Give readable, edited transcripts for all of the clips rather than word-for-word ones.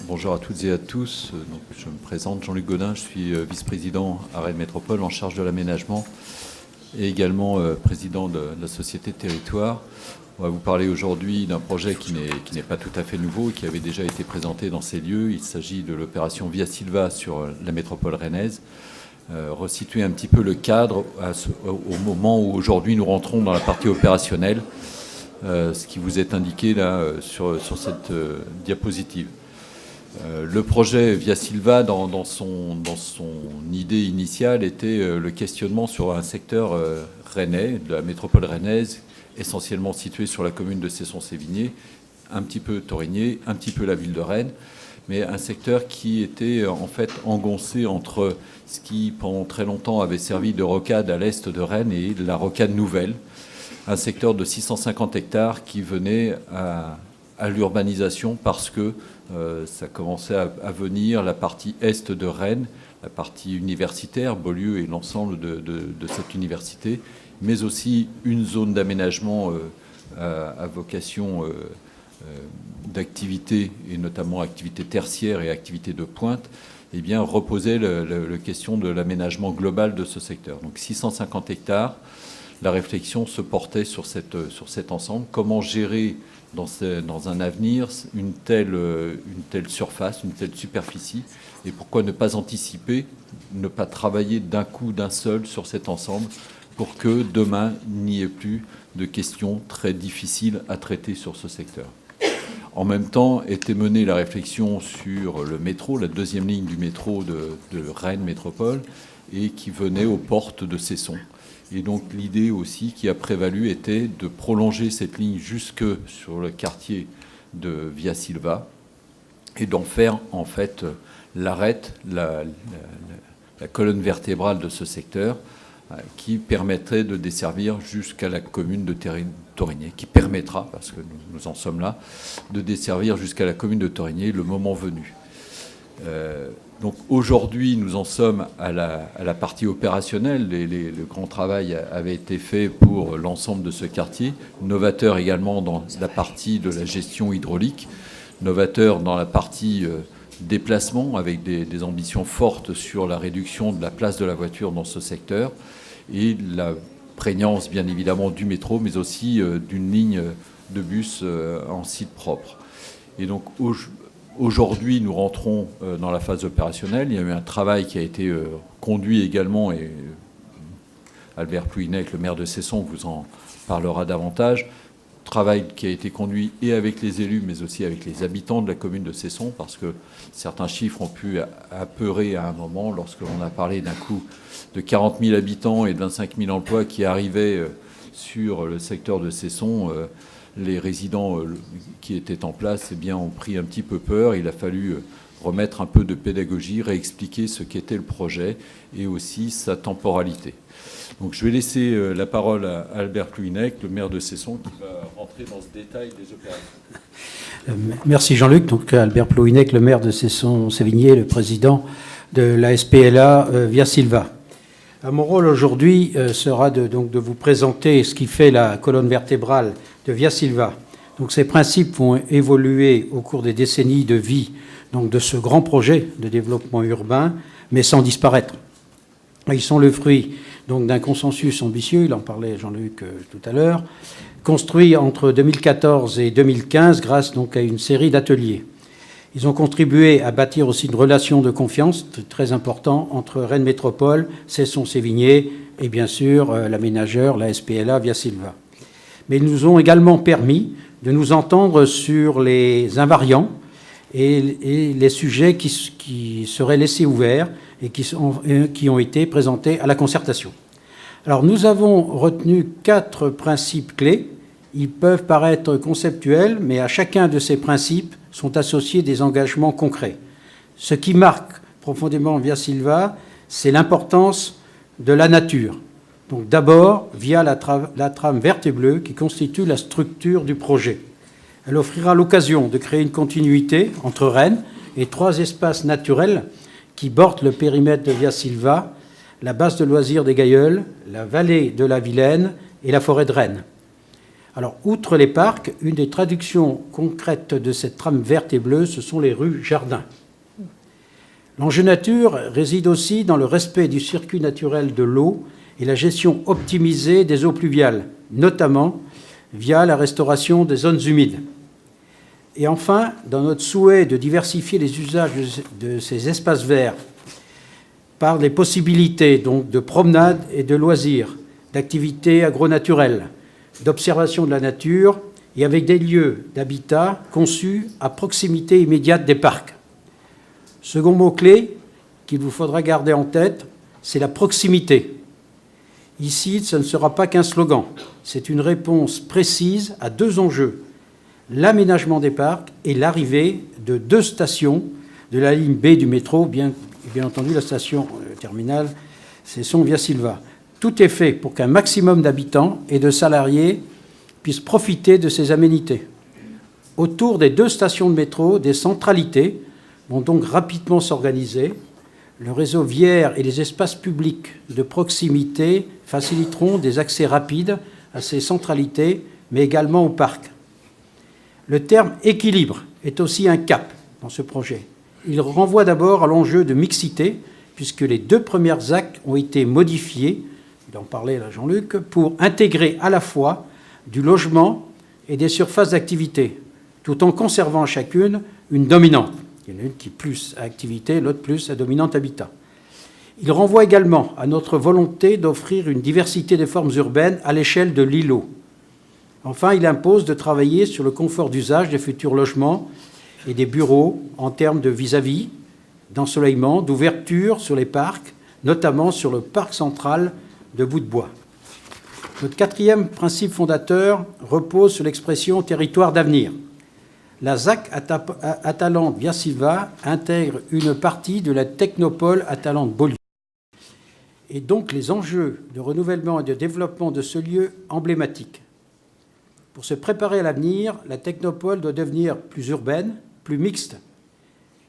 Bonjour à toutes et à tous. Donc, je me présente, Jean-Luc Godin, je suis vice-président à Rennes Métropole en charge de l'aménagement et également président de la société Territoire. On va vous parler aujourd'hui d'un projet qui n'est pas tout à fait nouveau et qui avait déjà été présenté dans ces lieux. Il s'agit de l'opération Via Silva sur la métropole rennaise. Resituer un petit peu le cadre au moment où aujourd'hui nous rentrons dans la partie opérationnelle, ce qui vous est indiqué là sur cette diapositive. Le projet Via Silva, dans son idée initiale, était le questionnement sur un secteur rennais, de la métropole rennaise, essentiellement situé sur la commune de Cesson-Sévigné, un petit peu Thorigné, un petit peu la ville de Rennes, mais un secteur qui était en fait engoncé entre ce qui, pendant très longtemps, avait servi de rocade à l'est de Rennes et de la rocade nouvelle, un secteur de 650 hectares qui venait à l'urbanisation parce que ça commençait à venir la partie est de Rennes, la partie universitaire, Beaulieu et l'ensemble de cette université, mais aussi une zone d'aménagement à vocation d'activité, et notamment activité tertiaire et activité de pointe, eh bien, reposait la question de l'aménagement global de ce secteur. Donc 650 hectares, la réflexion se portait sur cet ensemble. Comment gérer dans un avenir une telle surface, une telle superficie, et pourquoi ne pas anticiper, ne pas travailler d'un coup, d'un seul sur cet ensemble pour que demain, il n'y ait plus de questions très difficiles à traiter sur ce secteur. En même temps, était menée la réflexion sur le métro, la deuxième ligne du métro de Rennes Métropole, et qui venait aux portes de Cesson. Et donc l'idée aussi qui a prévalu était de prolonger cette ligne jusque sur le quartier de Via Silva et d'en faire en fait l'arête, la colonne vertébrale de ce secteur qui permettrait de desservir jusqu'à la commune de Thorigné, qui permettra, parce que nous en sommes là, de desservir jusqu'à la commune de Thorigné le moment venu. Donc aujourd'hui, nous en sommes à la partie opérationnelle. Le grand travail avait été fait pour l'ensemble de ce quartier, novateur également dans la partie de la gestion hydraulique, novateur dans la partie déplacement, avec des ambitions fortes sur la réduction de la place de la voiture dans ce secteur, et la prégnance bien évidemment du métro, mais aussi d'une ligne de bus en site propre. Et donc aujourd'hui, nous rentrons dans la phase opérationnelle. Il y a eu un travail qui a été conduit également, et Albert Plouhinec, le maire de Cesson, vous en parlera davantage. Travail qui a été conduit et avec les élus, mais aussi avec les habitants de la commune de Cesson, parce que certains chiffres ont pu apeurer à un moment lorsque l'on a parlé d'un coût de 40 000 habitants et de 25 000 emplois qui arrivaient sur le secteur de Cesson. Les résidents qui étaient en place ont pris un petit peu peur. Il a fallu remettre un peu de pédagogie, réexpliquer ce qu'était le projet et aussi sa temporalité. Donc je vais laisser la parole à Albert Plouhinec, le maire de Cesson, qui va rentrer dans ce détail des opérations. Merci Jean-Luc. Donc Albert Plouhinec, le maire de Cesson-Sévigné, le président de la SPLA Via Silva. Mon rôle aujourd'hui sera de vous présenter ce qui fait la colonne vertébrale de Via Silva. Donc ces principes vont évoluer au cours des décennies de vie donc de ce grand projet de développement urbain, mais sans disparaître. Ils sont le fruit donc d'un consensus ambitieux, il en parlait Jean-Luc tout à l'heure, construit entre 2014 et 2015 grâce donc à une série d'ateliers. Ils ont contribué à bâtir aussi une relation de confiance très importante entre Rennes Métropole, Cesson-Sévigné et bien sûr l'aménageur, la SPLA Via Silva. Mais ils nous ont également permis de nous entendre sur les invariants et les sujets qui seraient laissés ouverts et qui ont été présentés à la concertation. Alors nous avons retenu 4 principes clés. Ils peuvent paraître conceptuels, mais à chacun de ces principes sont associés des engagements concrets. Ce qui marque profondément Via Silva, c'est l'importance de la nature. Donc d'abord, via la trame verte et bleue qui constitue la structure du projet. Elle offrira l'occasion de créer une continuité entre Rennes et 3 espaces naturels qui bordent le périmètre de Via Silva, la base de loisirs des Gailleuls, la vallée de la Vilaine et la forêt de Rennes. Alors, outre les parcs, une des traductions concrètes de cette trame verte et bleue, ce sont les rues jardins. L'enjeu nature réside aussi dans le respect du circuit naturel de l'eau et la gestion optimisée des eaux pluviales, notamment via la restauration des zones humides. Et enfin, dans notre souhait de diversifier les usages de ces espaces verts par les possibilités donc, de promenade et de loisirs, d'activités agronaturelles, d'observation de la nature et avec des lieux d'habitat conçus à proximité immédiate des parcs. Second mot-clé qu'il vous faudra garder en tête, c'est la proximité. Ici, ce ne sera pas qu'un slogan, c'est une réponse précise à deux enjeux, l'aménagement des parcs et l'arrivée de 2 stations de la ligne B du métro, bien entendu la station terminale, c'est son Via Silva. Tout est fait pour qu'un maximum d'habitants et de salariés puissent profiter de ces aménités. Autour des 2 stations de métro, des centralités vont donc rapidement s'organiser. Le réseau viaire et les espaces publics de proximité faciliteront des accès rapides à ces centralités, mais également au parc. Le terme « équilibre » est aussi un cap dans ce projet. Il renvoie d'abord à l'enjeu de mixité, puisque les 2 premières actes ont été modifiés, il en parlait là Jean-Luc, pour intégrer à la fois du logement et des surfaces d'activité, tout en conservant à chacune une dominante. Il y en a une qui est plus à activité, l'autre plus à dominante habitat. Il renvoie également à notre volonté d'offrir une diversité des formes urbaines à l'échelle de l'îlot. Enfin, il impose de travailler sur le confort d'usage des futurs logements et des bureaux en termes de vis-à-vis, d'ensoleillement, d'ouverture sur les parcs, notamment sur le parc central de Bout-de-Bois. Notre 4e principe fondateur repose sur l'expression « territoire d'avenir ». La ZAC Atalante Via Silva intègre une partie de la technopole Atalante-Beaulieu. Et donc les enjeux de renouvellement et de développement de ce lieu emblématique. Pour se préparer à l'avenir, la technopole doit devenir plus urbaine, plus mixte.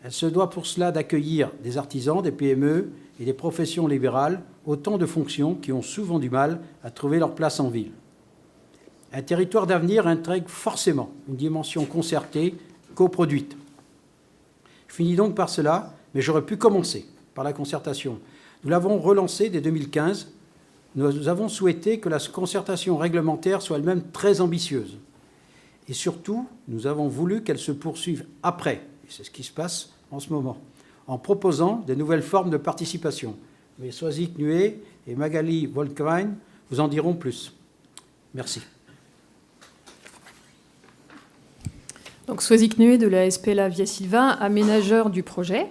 Elle se doit pour cela d'accueillir des artisans, des PME et des professions libérales, autant de fonctions qui ont souvent du mal à trouver leur place en ville. Un territoire d'avenir intègre forcément une dimension concertée, coproduite. Je finis donc par cela, mais j'aurais pu commencer par la concertation. Nous l'avons relancée dès 2015. Nous avons souhaité que la concertation réglementaire soit elle-même très ambitieuse. Et surtout, nous avons voulu qu'elle se poursuive après, et c'est ce qui se passe en ce moment, en proposant de nouvelles formes de participation. Mais Soisy Knuet et Magali Volkwein vous en diront plus. Merci. Donc Soisy Knuet de la SPLA Via Silva, aménageur du projet.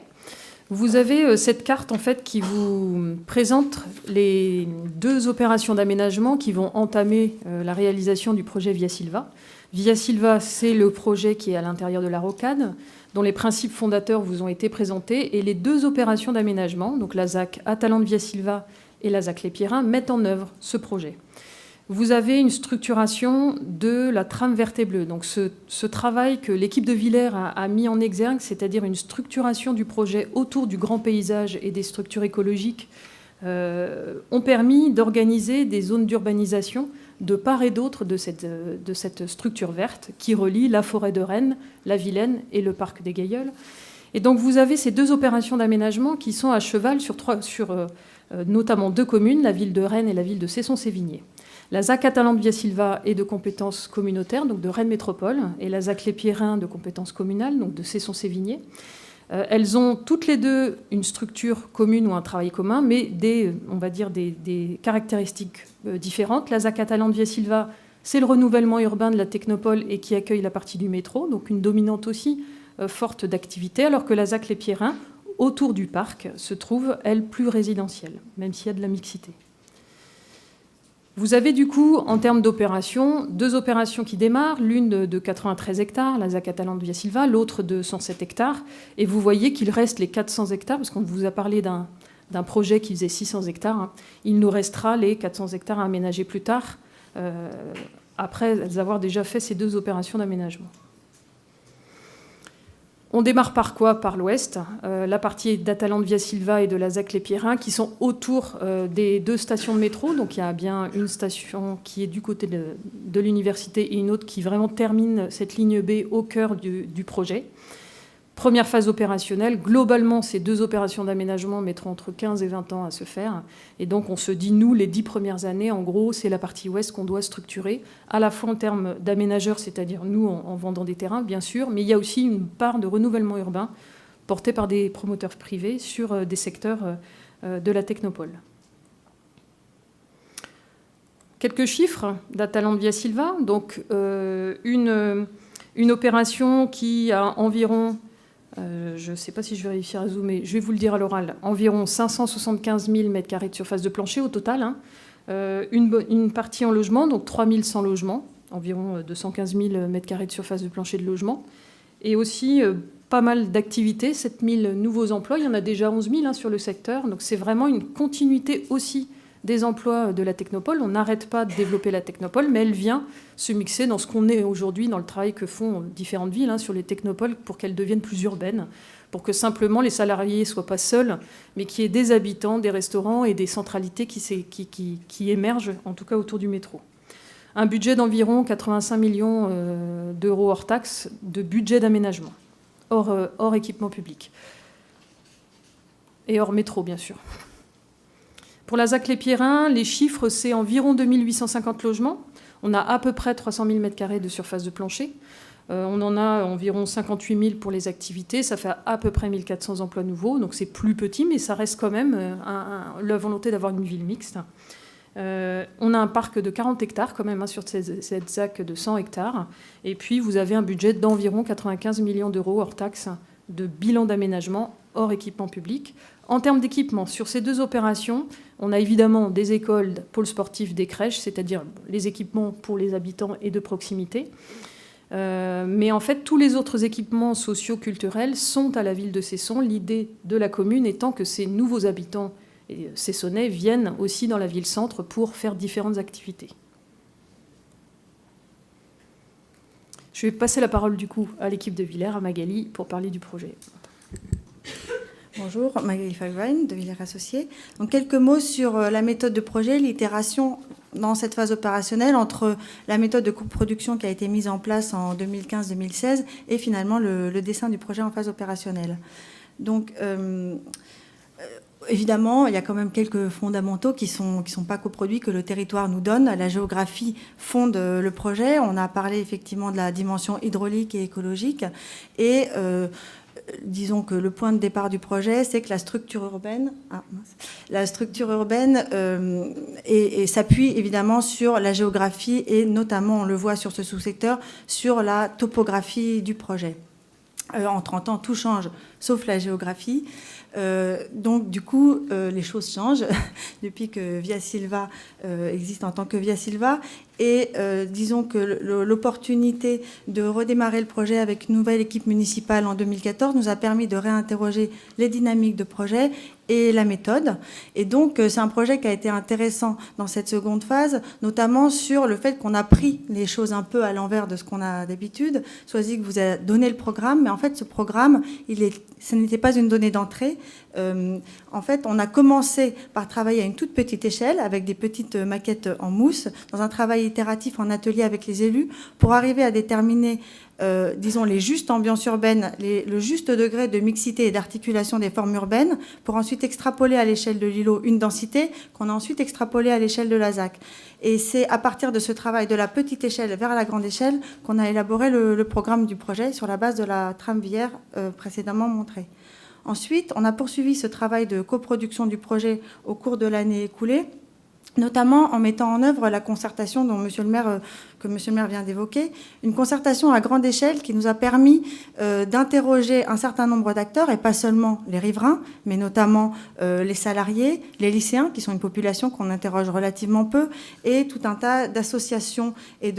Vous avez cette carte en fait qui vous présente les 2 opérations d'aménagement qui vont entamer la réalisation du projet Via Silva. Via Silva, c'est le projet qui est à l'intérieur de la rocade, dont les principes fondateurs vous ont été présentés, et les 2 opérations d'aménagement, donc la ZAC Atalante Via Silva et la ZAC Les Pierrins, mettent en œuvre ce projet. Vous avez une structuration de la trame verte et bleue. Donc ce travail que l'équipe de Villers a mis en exergue, c'est-à-dire une structuration du projet autour du grand paysage et des structures écologiques, ont permis d'organiser des zones d'urbanisation de part et d'autre de cette structure verte qui relie la forêt de Rennes, la Vilaine et le parc des Gailleuls. Et donc vous avez ces 2 opérations d'aménagement qui sont à cheval sur notamment 2 communes, la ville de Rennes et la ville de Cesson-Sévigné. La ZAC Atalante Via Silva est de compétences communautaires, donc de Rennes Métropole, et la ZAC Les Pierrins de compétences communales, donc de Cesson-Sévigné. Elles ont toutes les 2 une structure commune ou un travail commun, mais des caractéristiques différentes. La ZAC Atalante Via Silva, c'est le renouvellement urbain de la technopole et qui accueille la partie du métro, donc une dominante aussi forte d'activité, alors que la ZAC Les Pierrins, autour du parc, se trouve, elle, plus résidentielle, même s'il y a de la mixité. Vous avez du coup, en termes d'opérations, 2 opérations qui démarrent, l'une de 93 hectares, la ZAC Atalante Via Silva, l'autre de 107 hectares. Et vous voyez qu'il reste les 400 hectares, parce qu'on vous a parlé d'un projet qui faisait 600 hectares. Hein. Il nous restera les 400 hectares à aménager plus tard, après avoir déjà fait ces 2 opérations d'aménagement. On démarre par quoi? Par l'ouest, la partie d'Atalante Via Silva et de la ZAC Les Pierrins, qui sont autour des 2 stations de métro. Donc il y a bien une station qui est du côté de l'université et une autre qui vraiment termine cette ligne B au cœur du projet. Première phase opérationnelle. Globalement, ces 2 opérations d'aménagement mettront entre 15 et 20 ans à se faire. Et donc, on se dit, nous, les 10 premières années, en gros, c'est la partie ouest qu'on doit structurer, à la fois en termes d'aménageurs, c'est-à-dire nous, en vendant des terrains, bien sûr, mais il y a aussi une part de renouvellement urbain portée par des promoteurs privés sur des secteurs de la technopole. Quelques chiffres d'Atalante Via Silva. Donc, une opération qui a environ... je ne sais pas si je vais réussir à zoomer, je vais vous le dire à l'oral, environ 575 000 m² de surface de plancher au total, hein. Une partie en logement, donc 3100 logements, environ 215 000 m² de surface de plancher de logement, et aussi pas mal d'activités, 7 000 nouveaux emplois, il y en a déjà 11 000 hein, sur le secteur, donc c'est vraiment une continuité aussi des emplois de la technopole. On n'arrête pas de développer la technopole, mais elle vient se mixer dans ce qu'on est aujourd'hui, dans le travail que font différentes villes hein, sur les technopoles pour qu'elles deviennent plus urbaines, pour que simplement les salariés ne soient pas seuls, mais qu'il y ait des habitants, des restaurants et des centralités qui émergent, en tout cas autour du métro. Un budget d'environ 85 millions d'euros hors taxes de budget d'aménagement, hors équipement public. Et hors métro, bien sûr. Pour la ZAC Les Pierrins, les chiffres, c'est environ 2850 logements. On a à peu près 300 000 m² de surface de plancher. On en a environ 58 000 pour les activités. Ça fait à peu près 1400 emplois nouveaux. Donc c'est plus petit, mais ça reste quand même la volonté d'avoir une ville mixte. On a un parc de 40 hectares quand même hein, sur cette ZAC de 100 hectares. Et puis vous avez un budget d'environ 95 millions d'euros hors taxes de bilan d'aménagement hors équipement public. En termes d'équipement, sur ces 2 opérations, on a évidemment des écoles, pôles sportifs, des crèches, c'est-à-dire les équipements pour les habitants et de proximité. Mais en fait, tous les autres équipements socio-culturels sont à la ville de Cesson. L'idée de la commune étant que ces nouveaux habitants cessonnais viennent aussi dans la ville-centre pour faire différentes activités. Je vais passer la parole du coup à l'équipe de Villers, à Magali, pour parler du projet. Bonjour, Magali Fagrine de Villers Associés. Donc, quelques mots sur la méthode de projet, l'itération dans cette phase opérationnelle entre la méthode de coproduction qui a été mise en place en 2015-2016 et finalement le dessin du projet en phase opérationnelle. Donc, évidemment, il y a quand même quelques fondamentaux qui sont pas coproduits, que le territoire nous donne. La géographie fonde le projet. On a parlé effectivement de la dimension hydraulique et écologique. Et disons que le point de départ du projet, c'est que la structure urbaine s'appuie évidemment sur la géographie et notamment, on le voit sur ce sous-secteur, sur la topographie du projet. En 30 ans, tout change, sauf la géographie. Donc, du coup, les choses changent depuis que Via Silva existe en tant que Via Silva. Et disons que l'opportunité de redémarrer le projet avec une nouvelle équipe municipale en 2014 nous a permis de réinterroger les dynamiques de projet et la méthode. Et donc, c'est un projet qui a été intéressant dans cette seconde phase, notamment sur le fait qu'on a pris les choses un peu à l'envers de ce qu'on a d'habitude. Soisig vous a donné le programme, mais en fait, ce programme, ce n'était pas une donnée d'entrée. En fait, on a commencé par travailler à une toute petite échelle, avec des petites maquettes en mousse, dans un travail itératif en atelier avec les élus, pour arriver à déterminer disons, les justes ambiances urbaines, le juste degré de mixité et d'articulation des formes urbaines, pour ensuite extrapoler à l'échelle de l'îlot une densité qu'on a ensuite extrapolée à l'échelle de la ZAC. Et c'est à partir de ce travail de la petite échelle vers la grande échelle qu'on a élaboré le programme du projet sur la base de la trame Villers précédemment montrée. Ensuite, on a poursuivi ce travail de coproduction du projet au cours de l'année écoulée, notamment en mettant en œuvre la concertation que Monsieur le maire vient d'évoquer, une concertation à grande échelle qui nous a permis d'interroger un certain nombre d'acteurs, et pas seulement les riverains, mais notamment les salariés, les lycéens, qui sont une population qu'on interroge relativement peu, et tout un tas d'associations et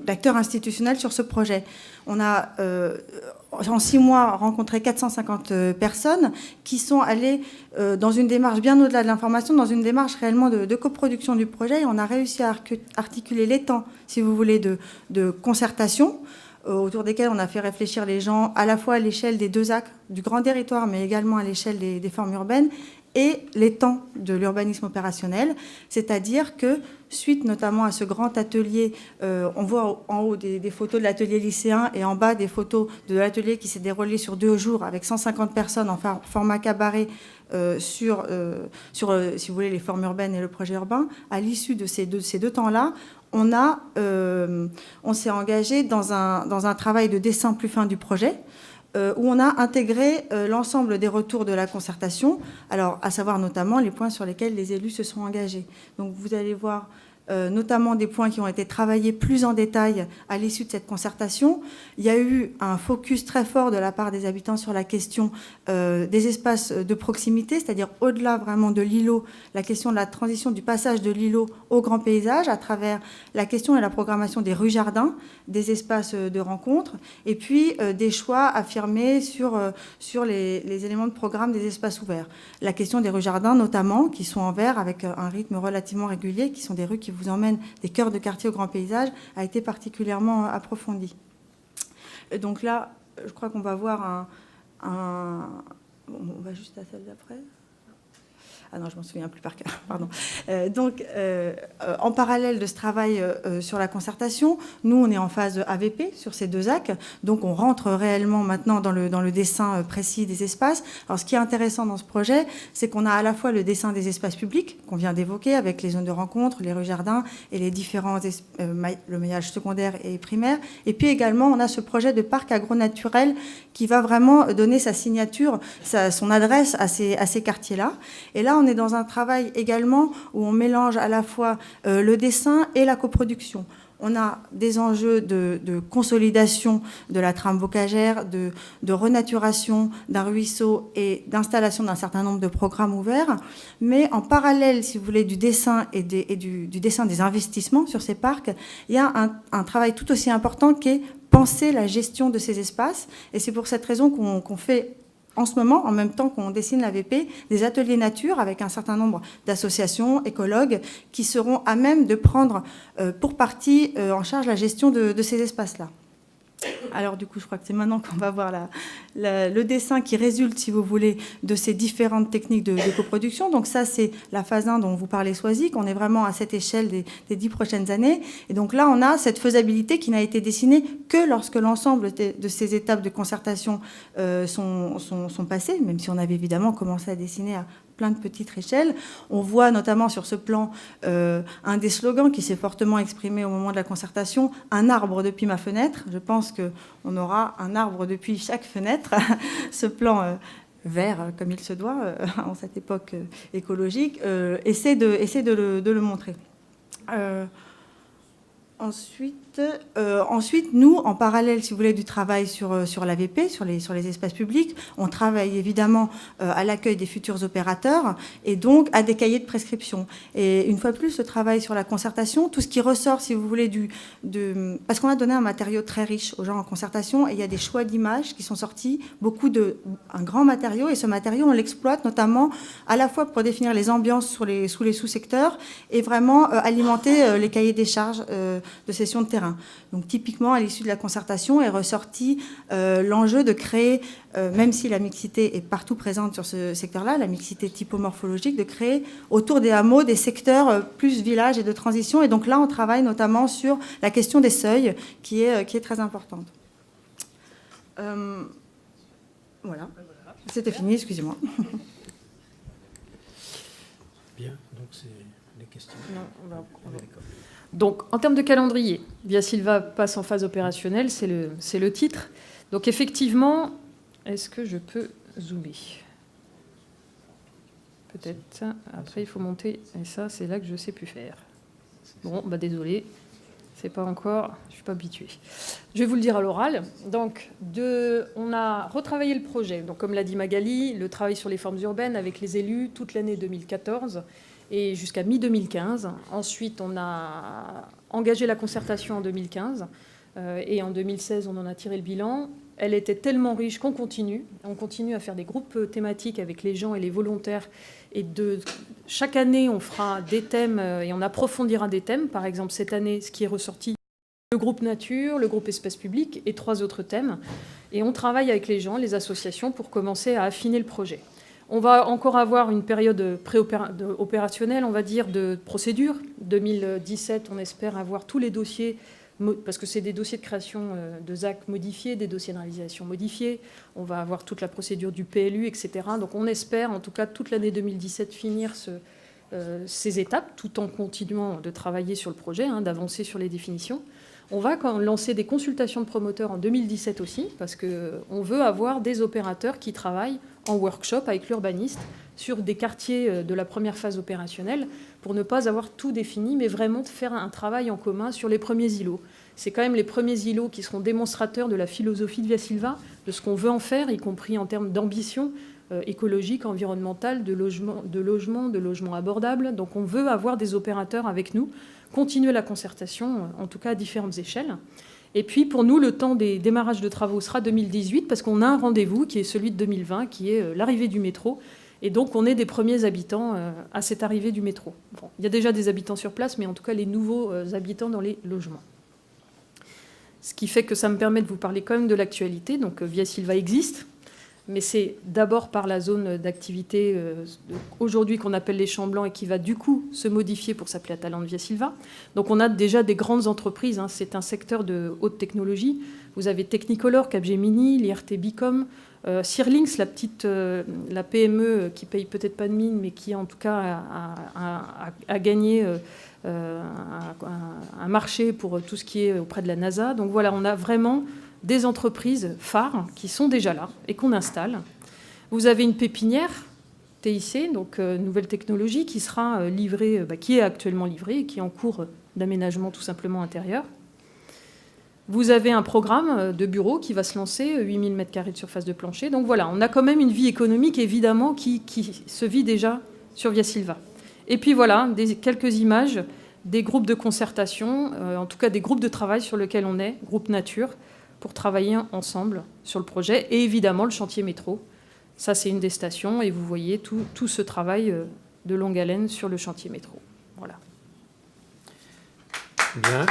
d'acteurs institutionnels sur ce projet. On a, en 6 mois, rencontré 450 personnes qui sont allées dans une démarche bien au-delà de l'information, dans une démarche réellement de coproduction du projet. Et on a réussi à articuler les temps, si vous voulez, de concertation, autour desquels on a fait réfléchir les gens à la fois à l'échelle des 2 axes du grand territoire, mais également à l'échelle des formes urbaines, et les temps de l'urbanisme opérationnel, c'est-à-dire que, suite notamment à ce grand atelier, on voit en haut des photos de l'atelier lycéen et en bas des photos de l'atelier qui s'est déroulé sur 2 jours avec 150 personnes en format cabaret sur, si vous voulez, les formes urbaines et le projet urbain. À l'issue de ces deux temps-là, on s'est engagé dans un travail de dessin plus fin du projet, où on a intégré l'ensemble des retours de la concertation, alors à savoir notamment les points sur lesquels les élus se sont engagés. Donc vous allez voir notamment des points qui ont été travaillés plus en détail à l'issue de cette concertation. Il y a eu un focus très fort de la part des habitants sur la question des espaces de proximité, c'est-à-dire au-delà vraiment de l'îlot, la question de la transition du passage de l'îlot au grand paysage à travers la question et la programmation des rues-jardins, des espaces de rencontre, et puis des choix affirmés sur les éléments de programme des espaces ouverts. La question des rues-jardins notamment, qui sont en vert avec un rythme relativement régulier, qui sont des rues qui vous emmènent des cœurs de quartier au grand paysage, a été particulièrement approfondie. Donc là, je crois qu'on va voir on va juste à celle d'après. Ah non, je m'en souviens plus par cœur, pardon. En parallèle de ce travail sur la concertation, nous, on est en phase AVP sur ces 2 axes. Donc, on rentre réellement maintenant dans le dessin précis des espaces. Alors, ce qui est intéressant dans ce projet, c'est qu'on a à la fois le dessin des espaces publics, qu'on vient d'évoquer, avec les zones de rencontre, les rues-jardins et les différents le maillage secondaire et primaire. Et puis également, on a ce projet de parc agronaturel qui va vraiment donner sa signature, son adresse à ces quartiers-là. Et là, on est dans un travail également où on mélange à la fois le dessin et la coproduction. On a des enjeux de consolidation de la trame bocagère, de renaturation d'un ruisseau et d'installation d'un certain nombre de programmes ouverts. Mais en parallèle, si vous voulez, du dessin et du dessin des investissements sur ces parcs, il y a un travail tout aussi important qui est penser la gestion de ces espaces. Et c'est pour cette raison qu'on fait en ce moment, en même temps qu'on dessine l'AVP, des ateliers nature avec un certain nombre d'associations, écologues, qui seront à même de prendre pour partie en charge la gestion de ces espaces-là. Alors du coup, je crois que c'est maintenant qu'on va voir le dessin qui résulte, si vous voulez, de ces différentes techniques de coproduction. Donc ça, c'est la phase 1 dont vous parlez, Soisic. On est vraiment à cette échelle des 10 prochaines années. Et donc là, on a cette faisabilité qui n'a été dessinée que lorsque l'ensemble de ces étapes de concertation sont passées, même si on avait évidemment commencé à dessiner à plein de petites échelles. On voit notamment sur ce plan un des slogans qui s'est fortement exprimé au moment de la concertation, un arbre depuis ma fenêtre. Je pense qu'on aura un arbre depuis chaque fenêtre. Ce plan vert, comme il se doit, en cette époque écologique, essaie de le montrer. Ensuite, nous, en parallèle, si vous voulez, du travail sur l'AVP, sur les espaces publics, on travaille évidemment à l'accueil des futurs opérateurs et donc à des cahiers de prescription. Et une fois de plus, ce travail sur la concertation, tout ce qui ressort, si vous voulez, parce qu'on a donné un matériau très riche aux gens en concertation et il y a des choix d'images qui sont sortis, un grand matériau, et ce matériau, on l'exploite notamment à la fois pour définir les ambiances sous les sous-secteurs et vraiment alimenter les cahiers des charges de sessions de terrain. Donc typiquement, à l'issue de la concertation est ressorti l'enjeu de créer, même si la mixité est partout présente sur ce secteur-là, la mixité typomorphologique, de créer autour des hameaux des secteurs plus villages et de transition. Et donc là, on travaille notamment sur la question des seuils, qui est très importante. Voilà. C'était fini, excusez-moi. Bien, donc c'est les questions. Non, on va Donc, en termes de calendrier, Via Silva passe en phase opérationnelle, c'est le titre. Donc, effectivement, est-ce que je peux zoomer ? Peut-être. Après, il faut monter. Et ça, c'est là que je ne sais plus faire. Bon, bah désolé. C'est pas encore... Je ne suis pas habituée. Je vais vous le dire à l'oral. Donc, on a retravaillé le projet. Donc, comme l'a dit Magali, le travail sur les formes urbaines avec les élus toute l'année 2014 et jusqu'à mi-2015. Ensuite, on a engagé la concertation en 2015. Et en 2016, on en a tiré le bilan. Elle était tellement riche qu'on continue. On continue à faire des groupes thématiques avec les gens et les volontaires. Et chaque année, on fera des thèmes et on approfondira des thèmes. Par exemple, cette année, ce qui est ressorti, le le groupe nature, le groupe espace public et 3 autres thèmes. Et on travaille avec les gens, les associations, pour commencer à affiner le projet. On va encore avoir une période opérationnelle, on va dire, de procédure. 2017, on espère avoir tous les dossiers, parce que c'est des dossiers de création de ZAC modifiés, des dossiers de réalisation modifiés. On va avoir toute la procédure du PLU, etc. Donc on espère, en tout cas, toute l'année 2017, finir ces étapes, tout en continuant de travailler sur le projet, d'avancer sur les définitions. On va lancer des consultations de promoteurs en 2017 aussi, parce qu'on veut avoir des opérateurs qui travaillent en workshop avec l'urbaniste sur des quartiers de la première phase opérationnelle, pour ne pas avoir tout défini, mais vraiment de faire un travail en commun sur les premiers îlots. C'est quand même les premiers îlots qui seront démonstrateurs de la philosophie de Via Silva, de ce qu'on veut en faire, y compris en termes d'ambition écologique, environnementale, de logement abordable. Donc on veut avoir des opérateurs avec nous, continuer la concertation, en tout cas à différentes échelles. Et puis pour nous, le temps des démarrages de travaux sera 2018, parce qu'on a un rendez-vous qui est celui de 2020, qui est l'arrivée du métro. Et donc on est des premiers habitants à cette arrivée du métro. Bon, il y a déjà des habitants sur place, mais en tout cas les nouveaux habitants dans les logements. Ce qui fait que ça me permet de vous parler quand même de l'actualité. Donc Via Silva existe, mais c'est d'abord par la zone d'activité aujourd'hui qu'on appelle les Champs Blancs et qui va du coup se modifier pour s'appeler Atalante Via Silva. Donc on a déjà des grandes entreprises, c'est un secteur de haute technologie. Vous avez Technicolor, Capgemini, l'IRT Bicom, Sirlinks, la PME qui paye peut-être pas de mine, mais qui en tout cas a gagné un marché pour tout ce qui est auprès de la NASA. Donc voilà, on a vraiment des entreprises phares qui sont déjà là et qu'on installe. Vous avez une pépinière TIC, donc nouvelle technologie, qui sera livrée, qui est actuellement livrée et qui est en cours d'aménagement tout simplement intérieur. Vous avez un programme de bureau qui va se lancer, 8000 m² de surface de plancher. Donc voilà, on a quand même une vie économique évidemment qui se vit déjà sur Via Silva. Et puis voilà, quelques images des groupes de concertation, en tout cas des groupes de travail sur lesquels on est, groupe nature, pour travailler ensemble sur le projet. Et évidemment, le chantier métro. Ça, c'est une des stations. Et vous voyez tout ce travail de longue haleine sur le chantier métro. Voilà. Bien.